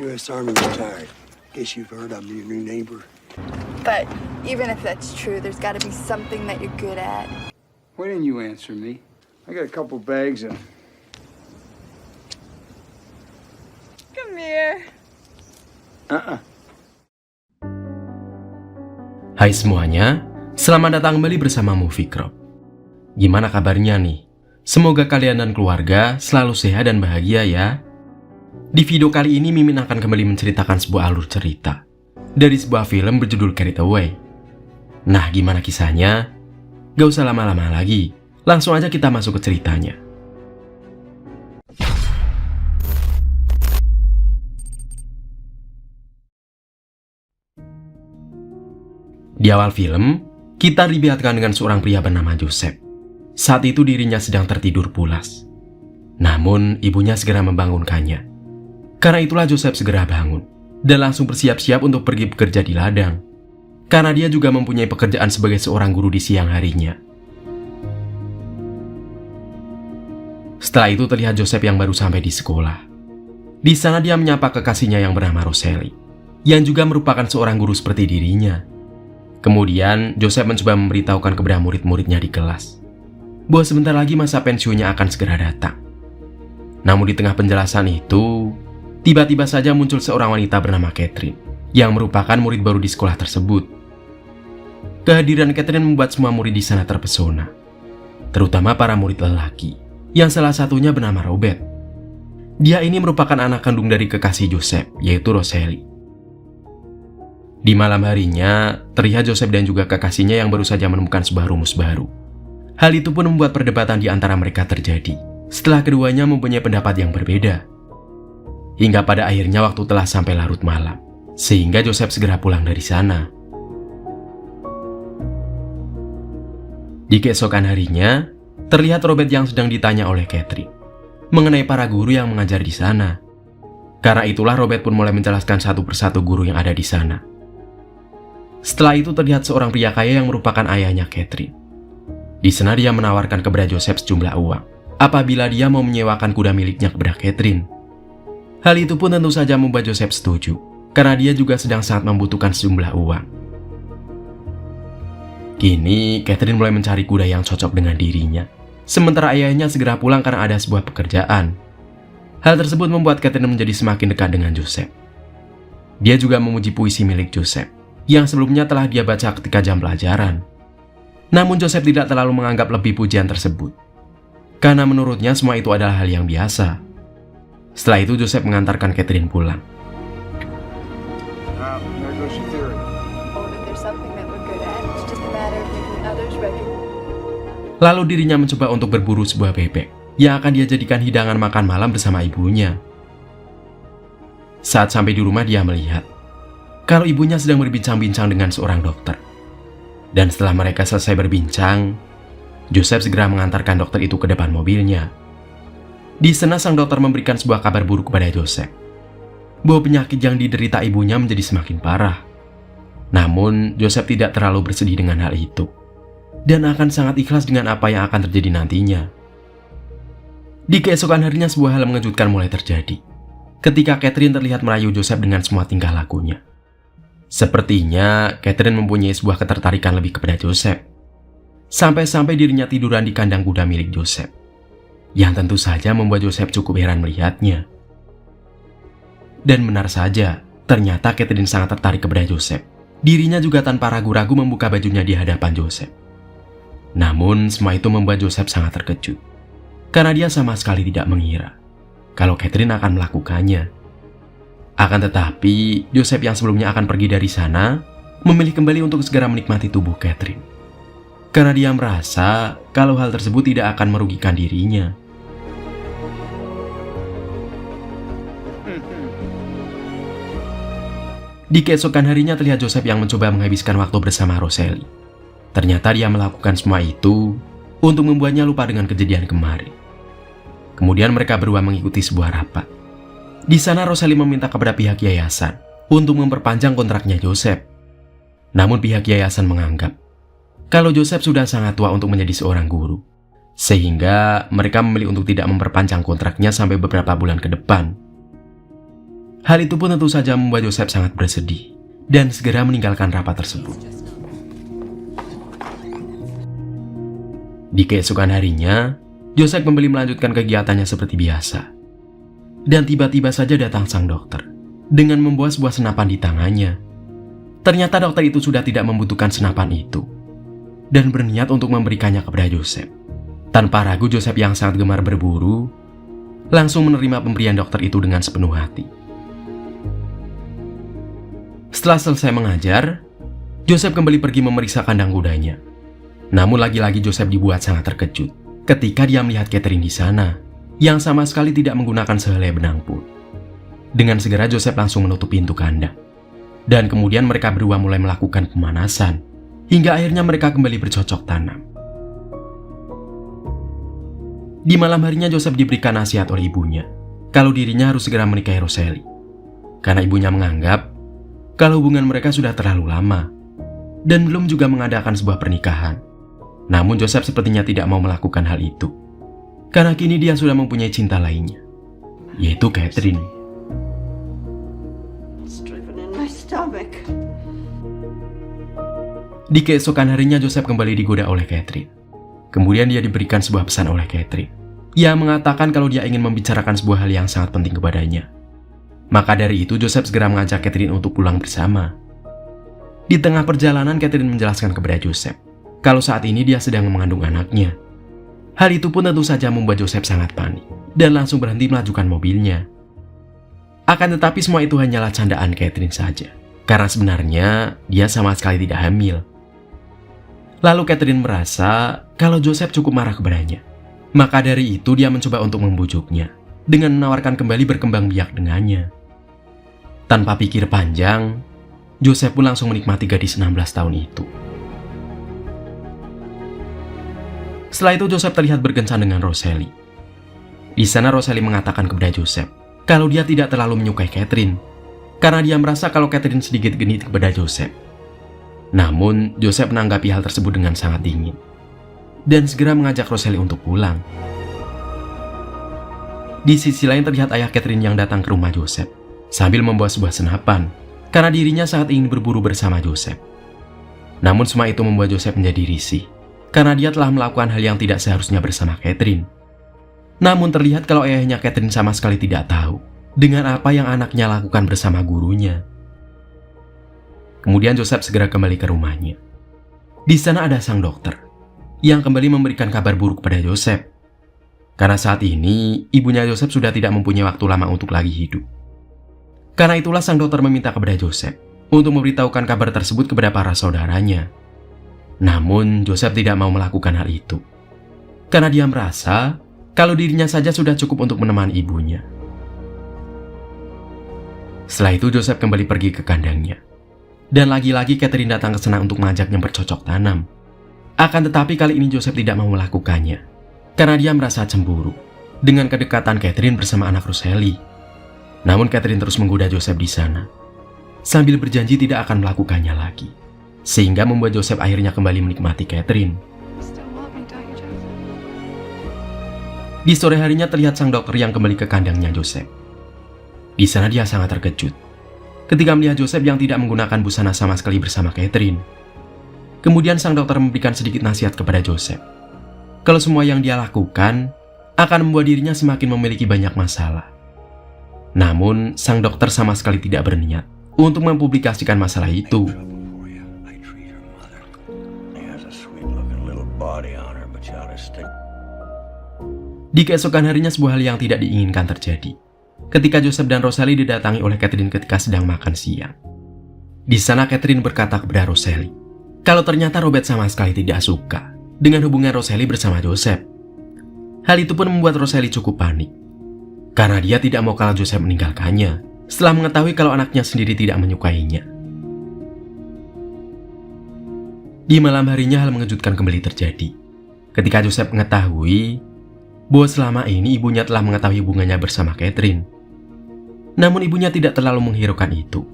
U.S. Army retired. Guess you've heard I'm your new neighbor. But even if that's true, there's got to be something that you're good at. Why didn't you answer me? I got a couple bags of... Come here. Hai semuanya, selamat datang kembali bersama Movie Crop. Gimana kabarnya nih? Semoga kalian dan keluarga selalu sehat dan bahagia ya. Di video kali ini Mimin akan kembali menceritakan sebuah alur cerita dari sebuah film berjudul Carried Away. Nah, gimana kisahnya? Gak usah lama-lama lagi, langsung aja kita masuk ke ceritanya. Di awal film, kita dilihatkan dengan seorang pria bernama Joseph. Saat itu dirinya sedang tertidur pulas. Namun, ibunya segera membangunkannya. Karena itulah Joseph segera bangun dan langsung bersiap-siap untuk pergi bekerja di ladang. Karena dia juga mempunyai pekerjaan sebagai seorang guru di siang harinya. Setelah itu terlihat Joseph yang baru sampai di sekolah. Di sana dia menyapa kekasihnya yang bernama Rosalie, yang juga merupakan seorang guru seperti dirinya. Kemudian, Joseph mencoba memberitahukan kepada murid-muridnya di kelas bahwa sebentar lagi masa pensiunnya akan segera datang. Namun di tengah penjelasan itu, tiba-tiba saja muncul seorang wanita bernama Catherine, yang merupakan murid baru di sekolah tersebut. Kehadiran Catherine membuat semua murid di sana terpesona, terutama para murid lelaki, yang salah satunya bernama Robert. Dia ini merupakan anak kandung dari kekasih Joseph, yaitu Rosalie. Di malam harinya, terlihat Joseph dan juga kekasihnya yang baru saja menemukan sebuah rumus baru. Hal itu pun membuat perdebatan di antara mereka terjadi, setelah keduanya mempunyai pendapat yang berbeda. Hingga pada akhirnya waktu telah sampai larut malam, sehingga Joseph segera pulang dari sana. Di keesokan harinya, terlihat Robert yang sedang ditanya oleh Catherine mengenai para guru yang mengajar di sana. Karena itulah Robert pun mulai menjelaskan satu persatu guru yang ada di sana. Setelah itu terlihat seorang pria kaya yang merupakan ayahnya Catherine. Di sana dia menawarkan kepada Joseph sejumlah uang apabila dia mau menyewakan kuda miliknya kepada Catherine. Hal itu pun tentu saja membuat Joseph setuju, karena dia juga sedang sangat membutuhkan sejumlah uang. Kini, Catherine mulai mencari kuda yang cocok dengan dirinya, sementara ayahnya segera pulang karena ada sebuah pekerjaan. Hal tersebut membuat Catherine menjadi semakin dekat dengan Joseph. Dia juga memuji puisi milik Joseph, yang sebelumnya telah dia baca ketika jam pelajaran. Namun Joseph tidak terlalu menganggap lebih pujian tersebut, karena menurutnya semua itu adalah hal yang biasa. Setelah itu Joseph mengantarkan Catherine pulang. Lalu dirinya mencoba untuk berburu sebuah bebek yang akan dia jadikan hidangan makan malam bersama ibunya. Saat sampai di rumah dia melihat kalau ibunya sedang berbincang-bincang dengan seorang dokter. Dan setelah mereka selesai berbincang, Joseph segera mengantarkan dokter itu ke depan mobilnya. Di sana sang dokter memberikan sebuah kabar buruk kepada Joseph, bahwa penyakit yang diderita ibunya menjadi semakin parah. Namun, Joseph tidak terlalu bersedih dengan hal itu, dan akan sangat ikhlas dengan apa yang akan terjadi nantinya. Di keesokan harinya sebuah hal mengejutkan mulai terjadi, ketika Catherine terlihat merayu Joseph dengan semua tingkah lakunya. Sepertinya Catherine mempunyai sebuah ketertarikan lebih kepada Joseph. Sampai-sampai dirinya tiduran di kandang kuda milik Joseph, yang tentu saja membuat Joseph cukup heran melihatnya. Dan benar saja, ternyata Catherine sangat tertarik kepada Joseph. Dirinya juga tanpa ragu-ragu membuka bajunya di hadapan Joseph. Namun semua itu membuat Joseph sangat terkejut, karena dia sama sekali tidak mengira kalau Catherine akan melakukannya. Akan tetapi, Joseph yang sebelumnya akan pergi dari sana, memilih kembali untuk segera menikmati tubuh Catherine. Karena dia merasa kalau hal tersebut tidak akan merugikan dirinya. Di keesokan harinya terlihat Joseph yang mencoba menghabiskan waktu bersama Rosalie. Ternyata dia melakukan semua itu untuk membuatnya lupa dengan kejadian kemarin. Kemudian mereka berdua mengikuti sebuah rapat. Di sana Rosalie meminta kepada pihak yayasan untuk memperpanjang kontraknya Joseph. Namun pihak yayasan menganggap kalau Joseph sudah sangat tua untuk menjadi seorang guru, sehingga mereka memilih untuk tidak memperpanjang kontraknya sampai beberapa bulan ke depan. Hal itu pun tentu saja membuat Joseph sangat bersedih dan segera meninggalkan rapat tersebut. Di keesokan harinya, Joseph kembali melanjutkan kegiatannya seperti biasa. Dan tiba-tiba saja datang sang dokter dengan membawa sebuah senapan di tangannya. Ternyata dokter itu sudah tidak membutuhkan senapan itu dan berniat untuk memberikannya kepada Joseph. Tanpa ragu, Joseph yang sangat gemar berburu langsung menerima pemberian dokter itu dengan sepenuh hati. Setelah selesai mengajar, Joseph kembali pergi memeriksa kandang kudanya. Namun lagi-lagi Joseph dibuat sangat terkejut ketika dia melihat Catherine di sana yang sama sekali tidak menggunakan sehelai benang pun. Dengan segera Joseph langsung menutup pintu kandang. Dan kemudian mereka berdua mulai melakukan pemanasan hingga akhirnya mereka kembali bercocok tanam. Di malam harinya Joseph diberikan nasihat oleh ibunya kalau dirinya harus segera menikahi Rosalie. Karena ibunya menganggap kalau hubungan mereka sudah terlalu lama dan belum juga mengadakan sebuah pernikahan. Namun Joseph sepertinya tidak mau melakukan hal itu. Karena kini dia sudah mempunyai cinta lainnya, yaitu Catherine. Di keesokan harinya Joseph kembali digoda oleh Catherine. Kemudian dia diberikan sebuah pesan oleh Catherine yang mengatakan kalau dia ingin membicarakan sebuah hal yang sangat penting kepadanya. Maka dari itu Joseph segera mengajak Catherine untuk pulang bersama. Di tengah perjalanan Catherine menjelaskan kepada Joseph kalau saat ini dia sedang mengandung anaknya. Hal itu pun tentu saja membuat Joseph sangat panik dan langsung berhenti melajukan mobilnya. Akan tetapi semua itu hanyalah candaan Catherine saja, karena sebenarnya dia sama sekali tidak hamil. Lalu Catherine merasa kalau Joseph cukup marah kepadanya. Maka dari itu dia mencoba untuk membujuknya dengan menawarkan kembali berkembang biak dengannya. Tanpa pikir panjang, Joseph pun langsung menikmati gadis 16 tahun itu. Setelah itu Joseph terlihat berkencan dengan Rosalie. Di sana Rosalie mengatakan kepada Joseph kalau dia tidak terlalu menyukai Catherine karena dia merasa kalau Catherine sedikit genit kepada Joseph. Namun Joseph menanggapi hal tersebut dengan sangat dingin dan segera mengajak Rosalie untuk pulang. Di sisi lain terlihat ayah Catherine yang datang ke rumah Joseph sambil membawa sebuah senapan karena dirinya sangat ingin berburu bersama Joseph. Namun semua itu membuat Joseph menjadi risih karena dia telah melakukan hal yang tidak seharusnya bersama Catherine. Namun terlihat kalau ayahnya Catherine sama sekali tidak tahu dengan apa yang anaknya lakukan bersama gurunya. Kemudian Joseph segera kembali ke rumahnya. Di sana ada sang dokter yang kembali memberikan kabar buruk kepada Joseph. Karena saat ini ibunya Joseph sudah tidak mempunyai waktu lama untuk lagi hidup. Karena itulah sang dokter meminta kepada Joseph untuk memberitahukan kabar tersebut kepada para saudaranya. Namun Joseph tidak mau melakukan hal itu karena dia merasa kalau dirinya saja sudah cukup untuk menemani ibunya. Setelah itu Joseph kembali pergi ke kandangnya. Dan lagi-lagi Catherine datang ke sana untuk mengajaknya bercocok tanam. Akan tetapi kali ini Joseph tidak mau melakukannya karena dia merasa cemburu dengan kedekatan Catherine bersama anak Rosalie. Namun Catherine terus menggoda Joseph di sana sambil berjanji tidak akan melakukannya lagi, sehingga membuat Joseph akhirnya kembali menikmati Catherine. Di sore harinya terlihat sang dokter yang kembali ke kandangnya Joseph. Di sana dia sangat terkejut ketika melihat Joseph yang tidak menggunakan busana sama sekali bersama Catherine. Kemudian sang dokter memberikan sedikit nasihat kepada Joseph kalau semua yang dia lakukan akan membuat dirinya semakin memiliki banyak masalah. Namun sang dokter sama sekali tidak berniat untuk mempublikasikan masalah itu. Di keesokan harinya sebuah hal yang tidak diinginkan terjadi ketika Joseph dan Rosalie didatangi oleh Catherine ketika sedang makan siang. Di sana Catherine berkata kepada Rosalie kalau ternyata Robert sama sekali tidak suka dengan hubungan Rosalie bersama Joseph. Hal itu pun membuat Rosalie cukup panik karena dia tidak mau kalau Joseph meninggalkannya setelah mengetahui kalau anaknya sendiri tidak menyukainya. Di malam harinya hal mengejutkan kembali terjadi ketika Joseph mengetahui bahwa selama ini ibunya telah mengetahui hubungannya bersama Catherine. Namun ibunya tidak terlalu menghiraukan itu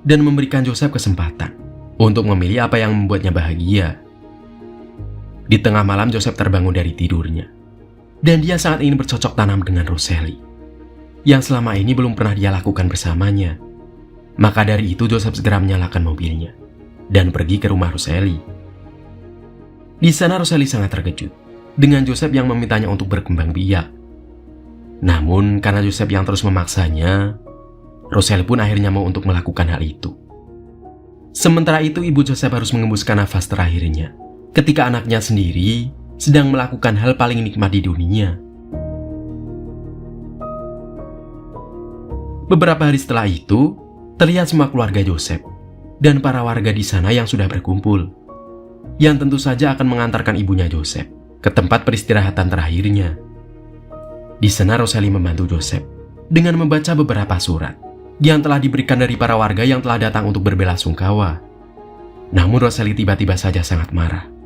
dan memberikan Joseph kesempatan untuk memilih apa yang membuatnya bahagia. Di tengah malam Joseph terbangun dari tidurnya dan dia sangat ingin bercocok tanam dengan Rosalie. yang selama ini belum pernah dia lakukan bersamanya. Maka dari itu Joseph segera menyalakan mobilnya dan pergi ke rumah Roseli. Di sana Roseli sangat terkejut dengan Joseph yang memintanya untuk berkembang biak. Namun karena Joseph yang terus memaksanya, Roseli pun akhirnya mau untuk melakukan hal itu. Sementara itu ibu Joseph harus mengembuskan nafas terakhirnya ketika anaknya sendiri sedang melakukan hal paling nikmat di dunia. Beberapa hari setelah itu, terlihat semua keluarga Joseph dan para warga di sana yang sudah berkumpul, yang tentu saja akan mengantarkan ibunya Joseph ke tempat peristirahatan terakhirnya. Di sana Roseli membantu Joseph dengan membaca beberapa surat yang telah diberikan dari para warga yang telah datang untuk berbelasungkawa. Namun Roseli tiba-tiba saja sangat marah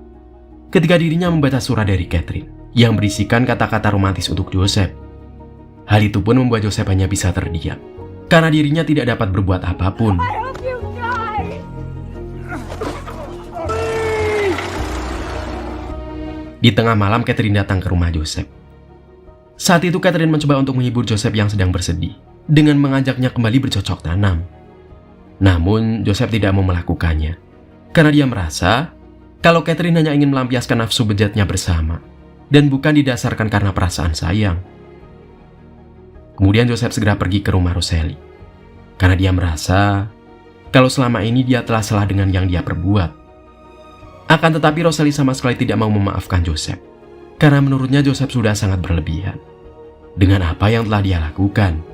ketika dirinya membaca surat dari Catherine yang berisikan kata-kata romantis untuk Joseph. Hal itu pun membuat Joseph hanya bisa terdiam karena dirinya tidak dapat berbuat apapun. Di tengah malam Catherine datang ke rumah Joseph. Saat itu Catherine mencoba untuk menghibur Joseph yang sedang bersedih dengan mengajaknya kembali bercocok tanam. Namun Joseph tidak mau melakukannya karena dia merasa kalau Catherine hanya ingin melampiaskan nafsu bejatnya bersama dan bukan didasarkan karena perasaan sayang. Kemudian Joseph segera pergi ke rumah Roseli karena dia merasa kalau selama ini dia telah salah dengan yang dia perbuat. Akan tetapi Roseli sama sekali tidak mau memaafkan Joseph karena menurutnya Joseph sudah sangat berlebihan dengan apa yang telah dia lakukan.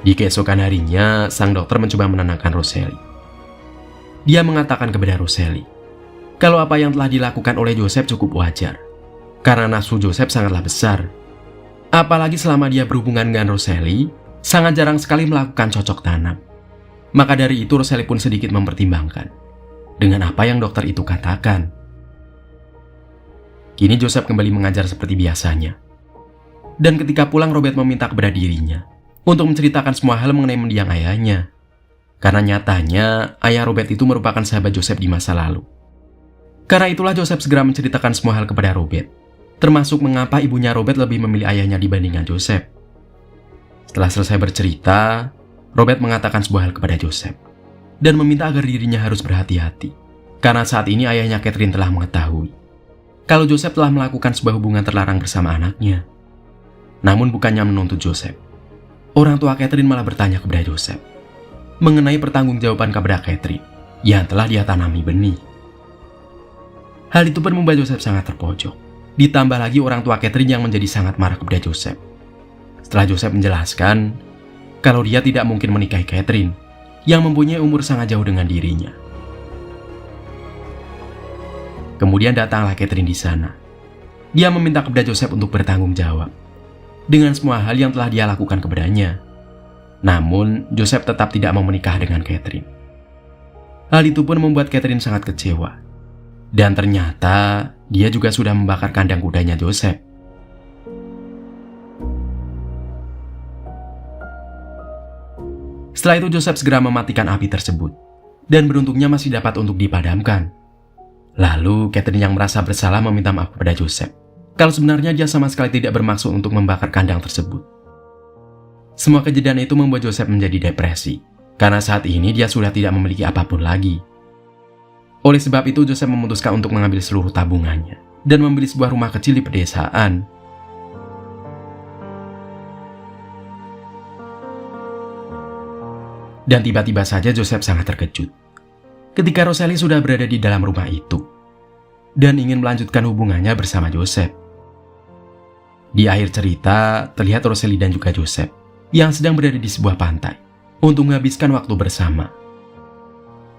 Di keesokan harinya, sang dokter mencoba menenangkan Roseli. Dia mengatakan kepada Roseli kalau apa yang telah dilakukan oleh Joseph cukup wajar karena nafsu Joseph sangatlah besar. Apalagi selama dia berhubungan dengan Roseli, sangat jarang sekali melakukan cocok tanam. Maka dari itu Roseli pun sedikit mempertimbangkan dengan apa yang dokter itu katakan. Kini Joseph kembali mengajar seperti biasanya. Dan ketika pulang Robert meminta kepada dirinya untuk menceritakan semua hal mengenai mendiang ayahnya. Karena nyatanya ayah Robert itu merupakan sahabat Joseph di masa lalu. Karena itulah Joseph segera menceritakan semua hal kepada Robert, termasuk mengapa ibunya Robert lebih memilih ayahnya dibandingkan Joseph. Setelah selesai bercerita, Robert mengatakan sebuah hal kepada Joseph dan meminta agar dirinya harus berhati-hati karena saat ini ayahnya Catherine telah mengetahui kalau Joseph telah melakukan sebuah hubungan terlarang bersama anaknya. Namun bukannya menuntut Joseph, orang tua Catherine malah bertanya kepada Joseph mengenai pertanggungjawaban kepada Catherine yang telah dia tanami benih. Hal itu pun membuat Joseph sangat terpojok. Ditambah lagi orang tua Catherine yang menjadi sangat marah kepada Joseph. Setelah Joseph menjelaskan kalau dia tidak mungkin menikahi Catherine yang mempunyai umur sangat jauh dengan dirinya. Kemudian datanglah Catherine di sana. Dia meminta kepada Joseph untuk bertanggung jawab dengan semua hal yang telah dia lakukan kepadanya. Namun, Joseph tetap tidak mau menikah dengan Catherine. Hal itu pun membuat Catherine sangat kecewa. Dan ternyata, dia juga sudah membakar kandang kudanya Joseph. Setelah itu Joseph segera mematikan api tersebut. Dan beruntungnya masih dapat untuk dipadamkan. Lalu, Catherine yang merasa bersalah meminta maaf kepada Joseph kalau sebenarnya dia sama sekali tidak bermaksud untuk membakar kandang tersebut. Semua kejadian itu membuat Joseph menjadi depresi, karena saat ini dia sudah tidak memiliki apapun lagi. Oleh sebab itu, Joseph memutuskan untuk mengambil seluruh tabungannya dan membeli sebuah rumah kecil di pedesaan. Dan tiba-tiba saja Joseph sangat terkejut ketika Roseli sudah berada di dalam rumah itu dan ingin melanjutkan hubungannya bersama Joseph. Di akhir cerita, terlihat Roseli dan juga Joseph yang sedang berada di sebuah pantai untuk menghabiskan waktu bersama.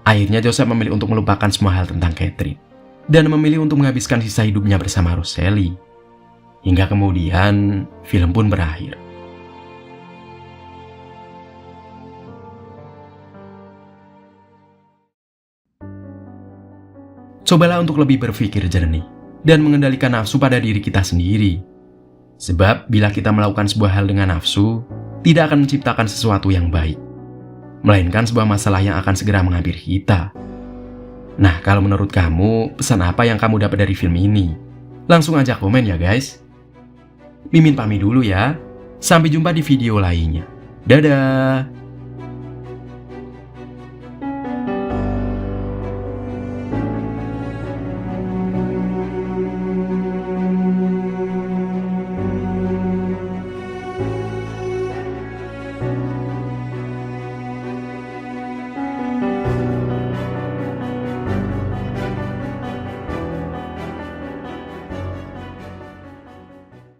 Akhirnya Joseph memilih untuk melupakan semua hal tentang Catherine dan memilih untuk menghabiskan sisa hidupnya bersama Roseli. Hingga kemudian, film pun berakhir. Cobalah untuk lebih berpikir jernih dan mengendalikan nafsu pada diri kita sendiri. Sebab bila kita melakukan sebuah hal dengan nafsu, tidak akan menciptakan sesuatu yang baik, melainkan sebuah masalah yang akan segera menghampiri kita. Nah, kalau menurut kamu, pesan apa yang kamu dapat dari film ini? Langsung aja komen ya guys. Mimin pamit dulu ya. Sampai jumpa di video lainnya. Dadah!